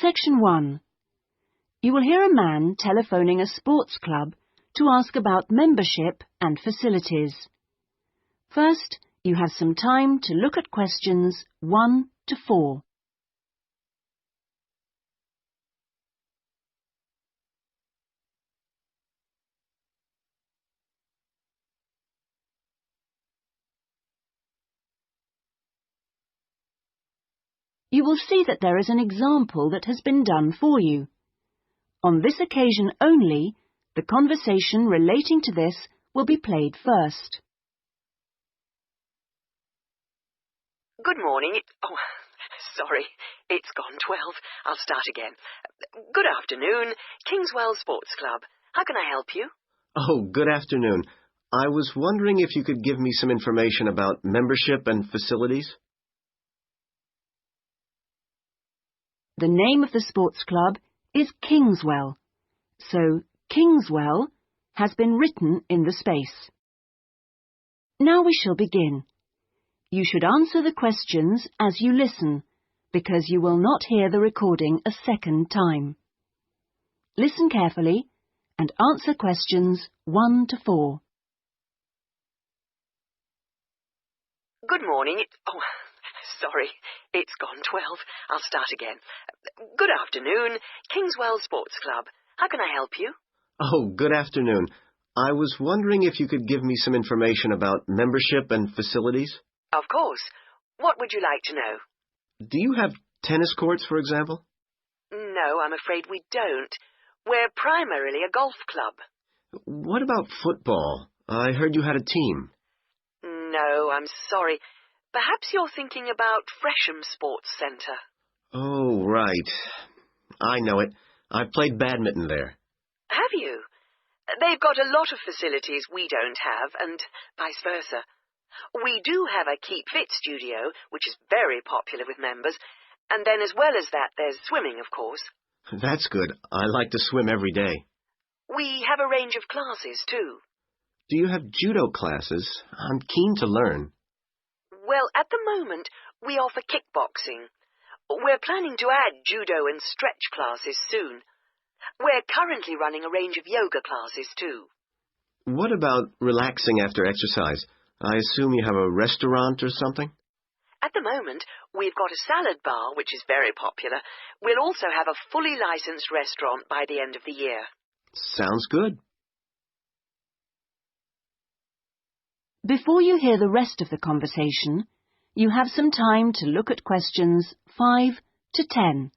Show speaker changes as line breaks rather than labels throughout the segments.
Section 1. You will hear a man telephoning a sports club to ask about membership and facilities. First, you have some time to look at questions 1 to 4. You will see that there is an example that has been done for you. On this occasion only, the conversation relating to this will be played first.
Good morning. Sorry, it's gone 12. I'll start again. Good afternoon, Kingswell Sports Club. How can I help you?
Oh, good afternoon. I was wondering if you could give me some information about membership and facilities.
The name of the sports club is Kingswell, so Kingswell has been written in the space. Now we shall begin. You should answer the questions as you listen, because you will not hear the recording a second time. Listen carefully and answer questions 1 to 4.
Good morning. Sorry, it's gone 12. I'll start again. Good afternoon, Kingswell Sports Club. How can I help you?
Oh, good afternoon. I was wondering if you could give me some information about membership and facilities.
Of course. What would you like to know?
Do you have tennis courts, for example?
No, I'm afraid we don't. We're primarily a golf club.
What about football? I heard you had a team.
No, I'm sorry. Perhaps you're thinking about Fresham Sports Centre.
Oh, right. I know it. I've played badminton there.
Have you? They've got a lot of facilities we don't have, and vice versa. We do have a Keep Fit studio, which is very popular with members, and then as well as that, there's swimming, of course.
That's good. I like to swim every day.
We have a range of classes, too.
Do you have judo classes? I'm keen to learn.
Well, at the moment, we offer kickboxing. We're planning to add judo and stretch classes soon. We're currently running a range of yoga classes, too.
What about relaxing after exercise? I assume you have a restaurant or something?
At the moment, we've got a salad bar, which is very popular. We'll also have a fully licensed restaurant by the end of the year.
Sounds good.
Before you hear the rest of the conversation, you have some time to look at questions 5 to 10.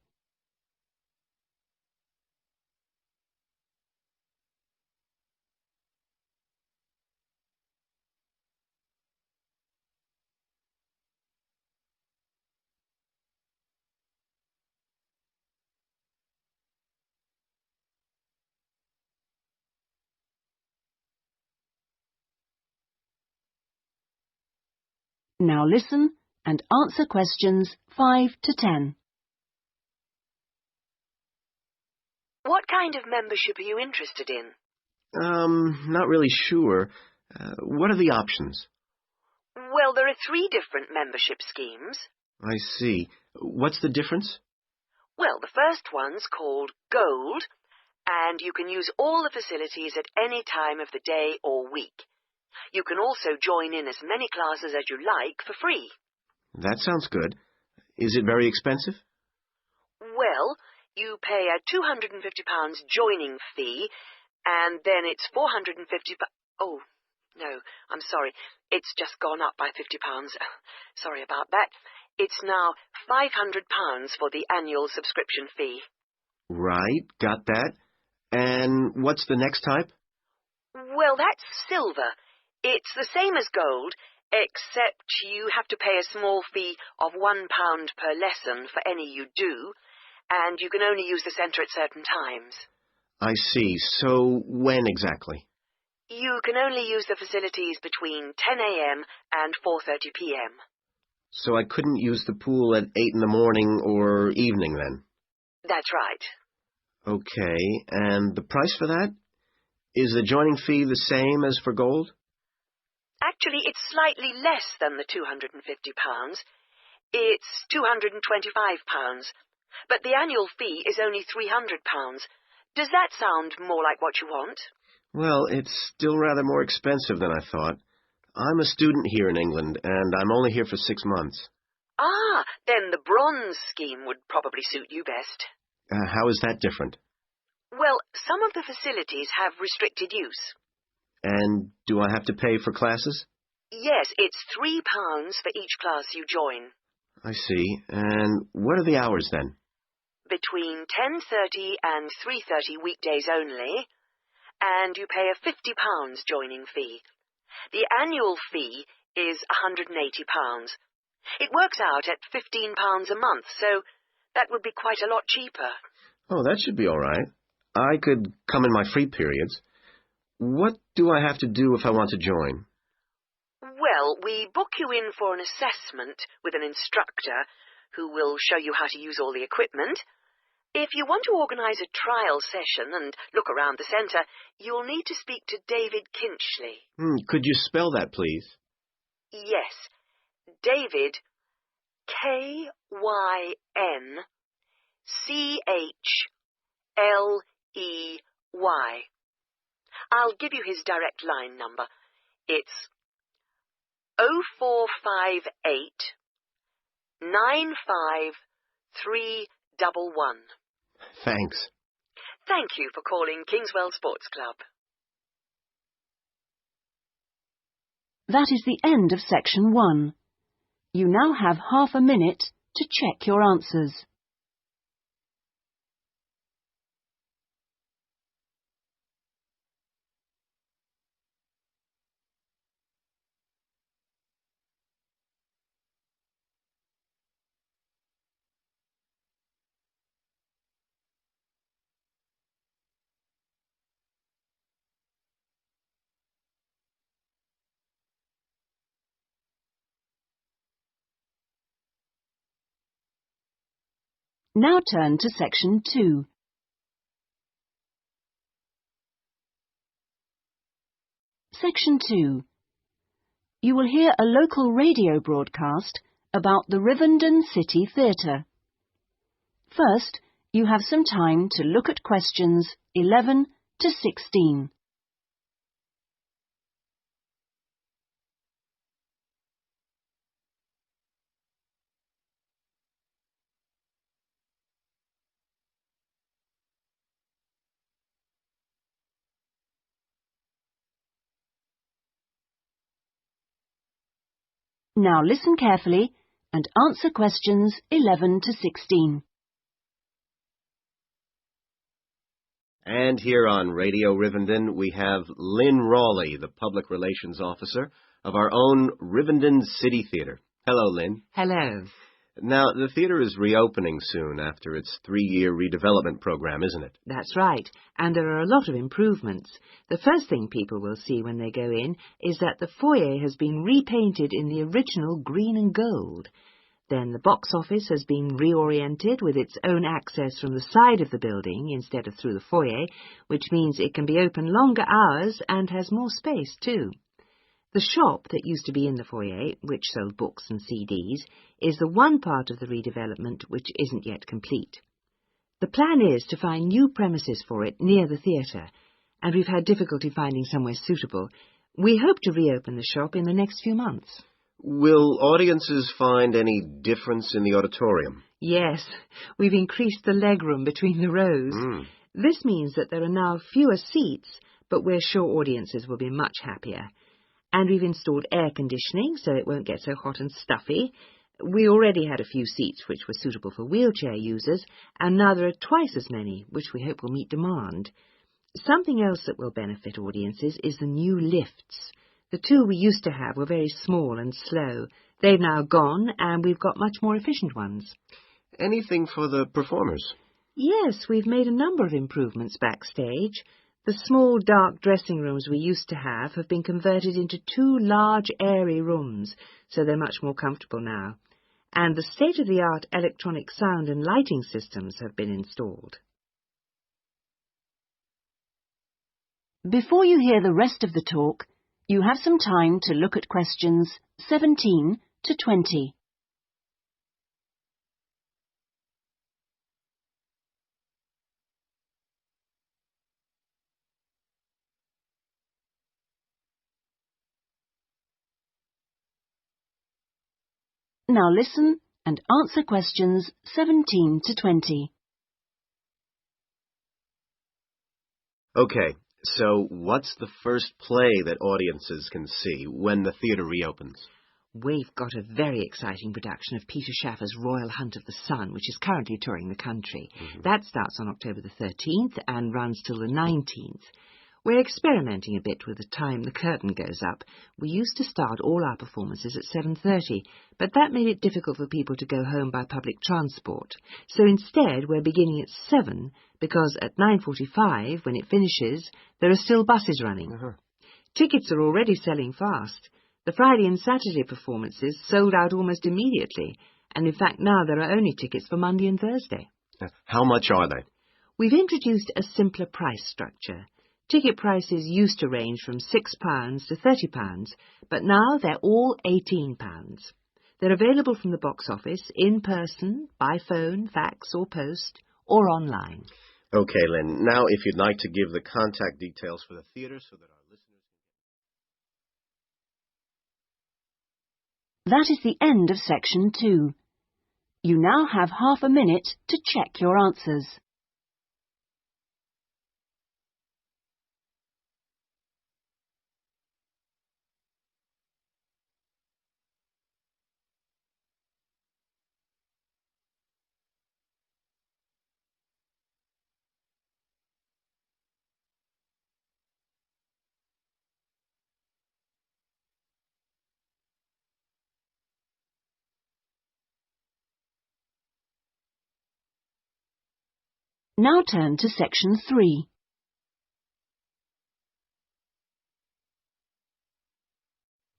Now listen and answer questions 5 to 10.
What kind of membership are you interested in?
Not really sure. What are the options?
Well, there are 3 different membership schemes.
I see. What's the difference?
Well, the first one's called Gold, and you can use all the facilities at any time of the day or week. You can also join in as many classes as you like for free.
That sounds good. Is it very expensive?
Well, you pay a £250 joining fee, and then it's £450. Oh, no, I'm sorry. It's just gone up by £50. Sorry about that. It's now £500 for the annual subscription fee.
Right, got that. And what's the next type?
Well, that's silver. It's the same as gold, except you have to pay a small fee of £1 per lesson for any you do, and you can only use the centre at certain times.
I see. So when exactly?
You can only use the facilities between 10 a.m. and 4:30 p.m.
So I couldn't use the pool at 8 in the morning or evening then?
That's right.
Okay, and the price for that? Is the joining fee the same as for gold?
Actually, it's slightly less than the £250. It's £225. But the annual fee is only £300. Does that sound more like what you want?
Well, it's still rather more expensive than I thought. I'm a student here in England, and I'm only here for 6 months.
Ah, then the bronze scheme would probably suit you best.
How is that different?
Well, some of the facilities have restricted use.
And do I have to pay for classes?
Yes, it's £3 for each class you join.
I see. And what are the hours then?
Between 10:30 and 3:30 weekdays only, and you pay a £50 joining fee. The annual fee is £180. It works out at £15 a month, so that would be quite a lot cheaper.
Oh, that should be all right. I could come in my free periods. What do I have to do if I want to join?
Well, we book you in for an assessment with an instructor who will show you how to use all the equipment. If you want to organise a trial session and look around the centre, you'll need to speak to David Kinchley.
Could you spell that, please?
Yes, David, KynchleY. I'll give you his direct line number. It's 0458 95311.
Thanks.
Thank you for calling Kingswell Sports Club.
That is the end of section 1. You now have half a minute to check your answers. Now turn to section 2. Section 2. You will hear a local radio broadcast about the Rivendell City Theatre. First, you have some time to look at questions 11 to 16. Now listen carefully and answer questions 11 to 16.
And here on Radio Rivendell, we have Lynn Rawley, the Public Relations Officer of our own Rivendell City Theatre. Hello, Lynn.
Hello.
Now, the theatre is reopening soon after its 3-year redevelopment program, isn't it?
That's right, and there are a lot of improvements. The first thing people will see when they go in is that the foyer has been repainted in the original green and gold. Then the box office has been reoriented with its own access from the side of the building instead of through the foyer, which means it can be open longer hours and has more space too. The shop that used to be in the foyer, which sold books and CDs, is the one part of the redevelopment which isn't yet complete. The plan is to find new premises for it near the theatre, and we've had difficulty finding somewhere suitable. We hope to reopen the shop in the next few months.
Will audiences find any difference in the auditorium?
Yes, we've increased the legroom between the rows. This means that there are now fewer seats, but we're sure audiences will be much happier. And we've installed air conditioning so it won't get so hot and stuffy. We already had a few seats which were suitable for wheelchair users, and now there are twice as many, which we hope will meet demand. Something else that will benefit audiences is the new lifts. The 2 we used to have were very small and slow. They've now gone, and we've got much more efficient ones.
Anything for the performers?
Yes, we've made a number of improvements backstage. The small, dark dressing rooms we used to have been converted into 2 large, airy rooms, so they're much more comfortable now. And the state-of-the-art electronic sound and lighting systems have been installed.
Before you hear the rest of the talk, you have some time to look at questions 17 to 20. Now listen and answer questions 17 to 20.
Okay, so what's the first play that audiences can see when the theatre reopens?
We've got a very exciting production of Peter Shaffer's Royal Hunt of the Sun, which is currently touring the country. That starts on October the 13th and runs till the 19th. We're experimenting a bit with the time the curtain goes up. We used to start all our performances at 7:30, but that made it difficult for people to go home by public transport. So instead, we're beginning at 7, because at 9:45, when it finishes, there are still buses running. Tickets are already selling fast. The Friday and Saturday performances sold out almost immediately, and in fact now there are only tickets for Monday and Thursday.
How much are they?
We've introduced a simpler price structure. Ticket prices used to range from £6 to £30, but now they're all £18. They're available from the box office, in person, by phone, fax or post, or online.
Okay, Lynn, now if you'd like to give the contact details for the theatre so that our listeners...
That is the end of section 2. You now have half a minute to check your answers. Now turn to section 3.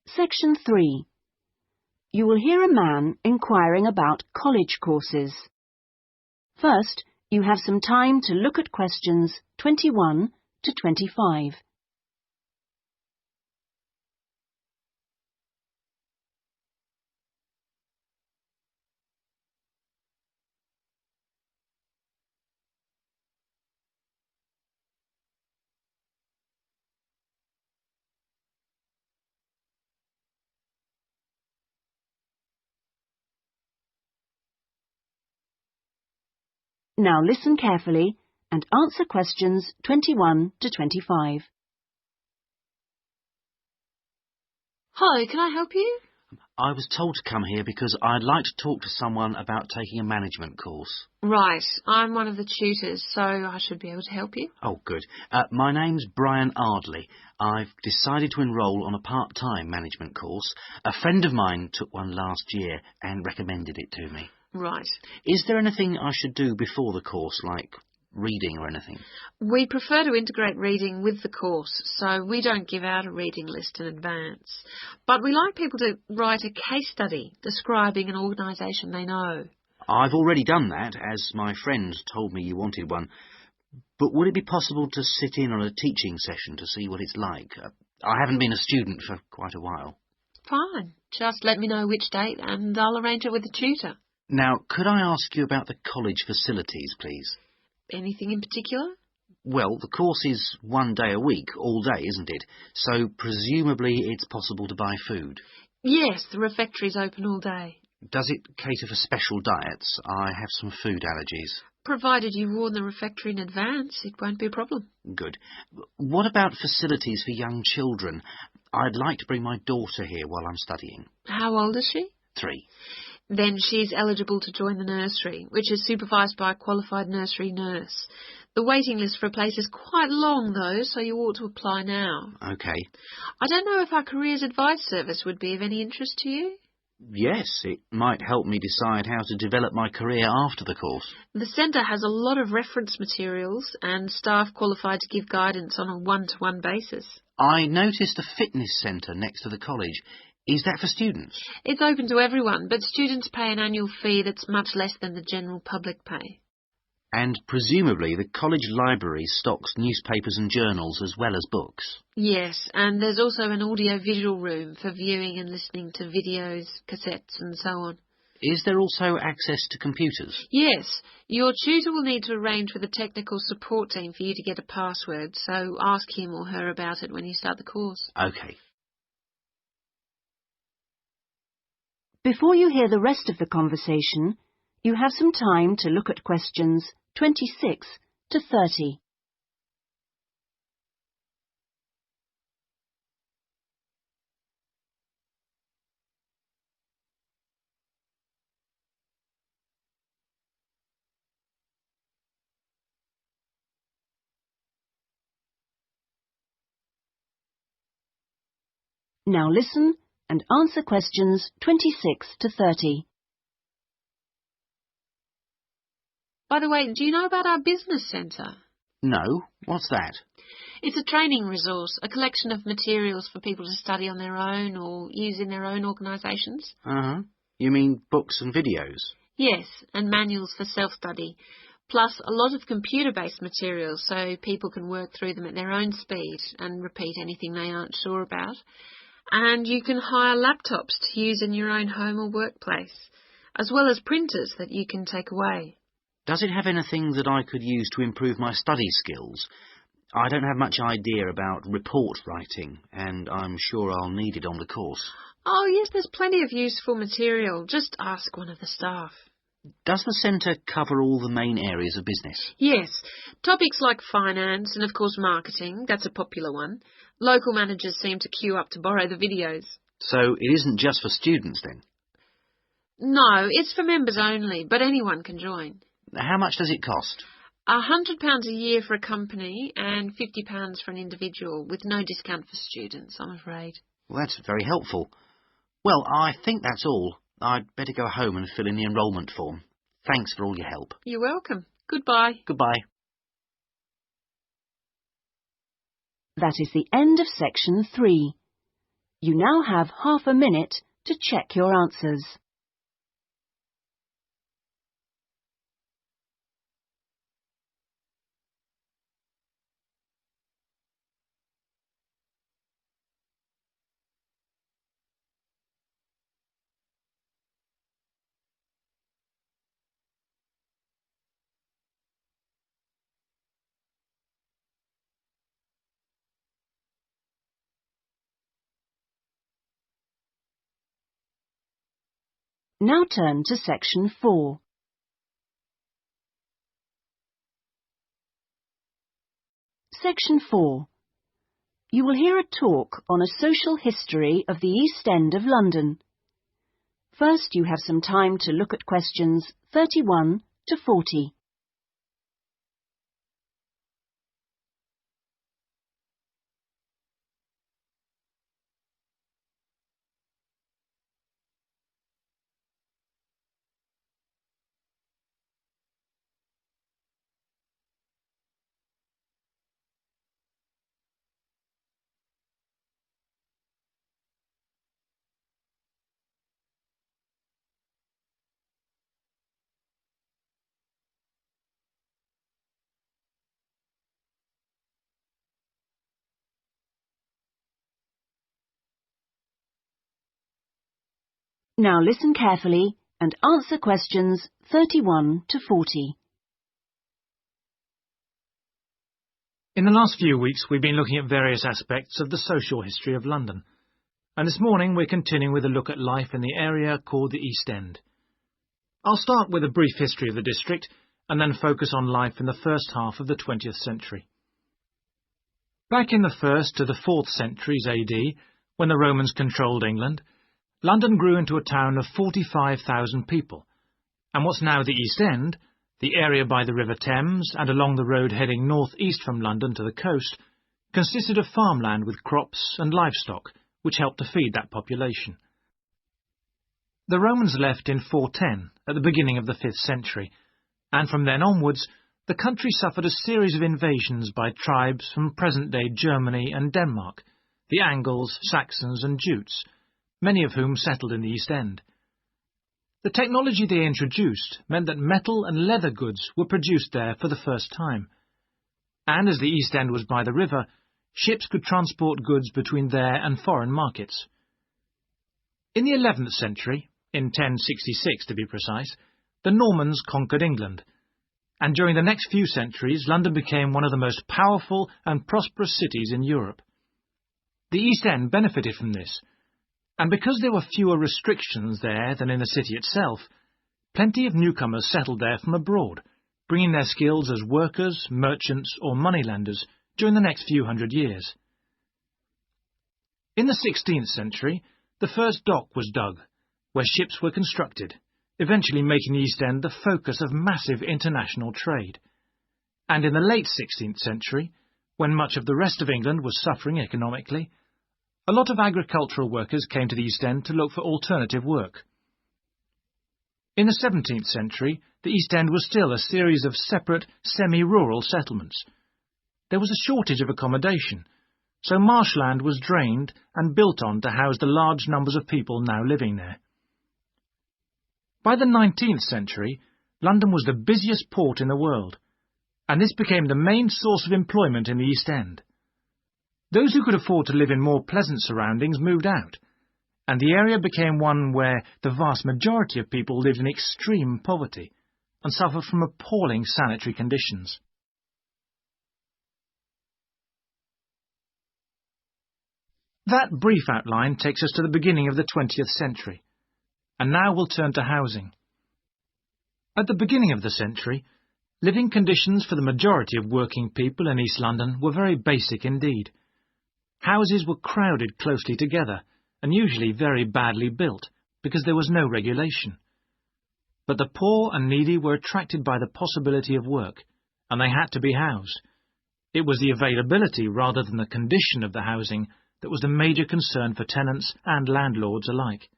Section 3. You will hear a man inquiring about college courses. First, you have some time to look at questions 21 to 25. Now listen carefully and answer questions 21 to 25.
Hi, can I help you?
I was told to come here because I'd like to talk to someone about taking a management course.
Right, I'm one of the tutors, so I should be able to help you.
Oh, good. My name's Brian Ardley. I've decided to enrol on a part-time management course. A friend of mine took one last year and recommended it to me.
Right.
Is there anything I should do before the course, like reading or anything?
We prefer to integrate reading with the course, so we don't give out a reading list in advance. But we like people to write a case study describing an organisation they know.
I've already done that, as my friend told me you wanted one. But would it be possible to sit in on a teaching session to see what it's like? I haven't been a student for quite a while.
Fine. Just let me know which date and I'll arrange it with the tutor.
Now, could I ask you about the college facilities, please?
Anything in particular?
Well, the course is 1 day a week, all day, isn't it? So presumably it's possible to buy food.
Yes, the refectory's open all day.
Does it cater for special diets? I have some food allergies.
Provided you warn the refectory in advance, it won't be a problem.
Good. What about facilities for young children? I'd like to bring my daughter here while I'm studying.
How old is she?
3.
Then she's eligible to join the nursery, which is supervised by a qualified nursery nurse. The waiting list for a place is quite long, though, so you ought to apply now.
OK.
I don't know if our careers advice service would be of any interest to you.
Yes, it might help me decide how to develop my career after the course.
The centre has a lot of reference materials and staff qualified to give guidance on a one-to-one basis.
I noticed a fitness centre next to the college. Is that for students?
It's open to everyone, but students pay an annual fee that's much less than the general public pay.
And presumably the college library stocks newspapers and journals as well as books.
Yes, and there's also an audio-visual room for viewing and listening to videos, cassettes and so on.
Is there also access to computers?
Yes, your tutor will need to arrange with the technical support team for you to get a password, so ask him or her about it when you start the course.
OK.
Before you hear the rest of the conversation, you have some time to look at questions 26 to 30. Now listen and answer questions 26 to 30.
By the way, do you know about our business centre?
No, what's that?
It's a training resource, a collection of materials for people to study on their own or use in their own organisations.
Uh-huh. You mean books and videos?
Yes, and manuals for self-study, plus a lot of computer-based materials so people can work through them at their own speed and repeat anything they aren't sure about. And you can hire laptops to use in your own home or workplace, as well as printers that you can take away.
Does it have anything that I could use to improve my study skills? I don't have much idea about report writing, and I'm sure I'll need it on the course.
Oh, yes, there's plenty of useful material. Just ask one of the staff.
Does the centre cover all the main areas of business?
Yes, topics like finance and, of course, marketing. That's a popular one. Local managers seem to queue up to borrow the videos.
So it isn't just for students, then?
No, it's for members only, but anyone can join.
How much does it cost?
£100 a year for a company and £50 for an individual, with no discount for students, I'm afraid.
Well, that's very helpful. Well, I think that's all. I'd better go home and fill in the enrolment form. Thanks for all your help.
You're welcome. Goodbye.
Goodbye.
That is the end of section 3. You now have half a minute to check your answers. Now turn to section 4. Section 4. You will hear a talk on a social history of the East End of London. First, you have some time to look at questions 31 to 40. Now listen carefully and answer questions 31 to 40.
In the last few weeks, we've been looking at various aspects of the social history of London, and this morning we're continuing with a look at life in the area called the East End. I'll start with a brief history of the district and then focus on life in the first half of the 20th century. Back in the 1st to the 4th centuries AD, when the Romans controlled England, London grew into a town of 45,000 people, and what's now the East End, the area by the River Thames and along the road heading north-east from London to the coast, consisted of farmland with crops and livestock, which helped to feed that population. The Romans left in 410, at the beginning of the 5th century, and from then onwards, the country suffered a series of invasions by tribes from present-day Germany and Denmark, the Angles, Saxons and Jutes, many of whom settled in the East End. The technology they introduced meant that metal and leather goods were produced there for the first time, and as the East End was by the river, ships could transport goods between there and foreign markets. In the 11th century, in 1066 to be precise, the Normans conquered England, and during the next few centuries London became one of the most powerful and prosperous cities in Europe. The East End benefited from this, And because there were fewer restrictions there than in the city itself, plenty of newcomers settled there from abroad, bringing their skills as workers, merchants or moneylenders during the next few hundred years. In the 16th century, the first dock was dug, where ships were constructed, eventually making the East End the focus of massive international trade. And in the late 16th century, when much of the rest of England was suffering economically, a lot of agricultural workers came to the East End to look for alternative work. In the 17th century, the East End was still a series of separate, semi-rural settlements. There was a shortage of accommodation, so marshland was drained and built on to house the large numbers of people now living there. By the 19th century, London was the busiest port in the world, and this became the main source of employment in the East End. Those who could afford to live in more pleasant surroundings moved out, and the area became one where the vast majority of people lived in extreme poverty and suffered from appalling sanitary conditions. That brief outline takes us to the beginning of the 20th century, and now we'll turn to housing. At the beginning of the century, living conditions for the majority of working people in East London were very basic indeed. Houses were crowded closely together and usually very badly built because there was no regulation. But the poor and needy were attracted by the possibility of work, and they had to be housed. It was the availability rather than the condition of the housing that was the major concern for tenants and landlords alike.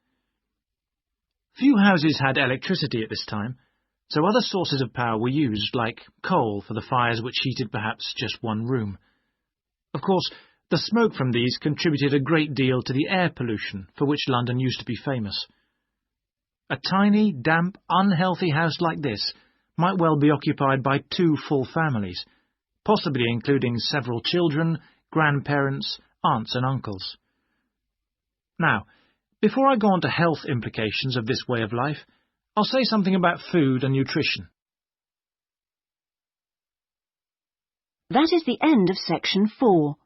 Few houses had electricity at this time, so other sources of power were used, like coal for the fires which heated perhaps just one room. Of course, the smoke from these contributed a great deal to the air pollution for which London used to be famous. A tiny, damp, unhealthy house like this might well be occupied by 2 full families, possibly including several children, grandparents, aunts and uncles. Now, before I go on to health implications of this way of life, I'll say something about food and nutrition.
That is the end of section 4.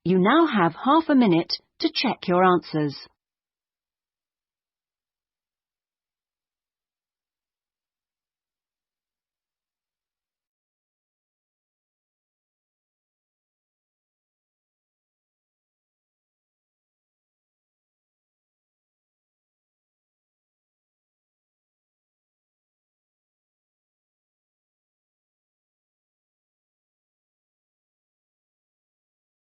You now have half a minute to check your answers.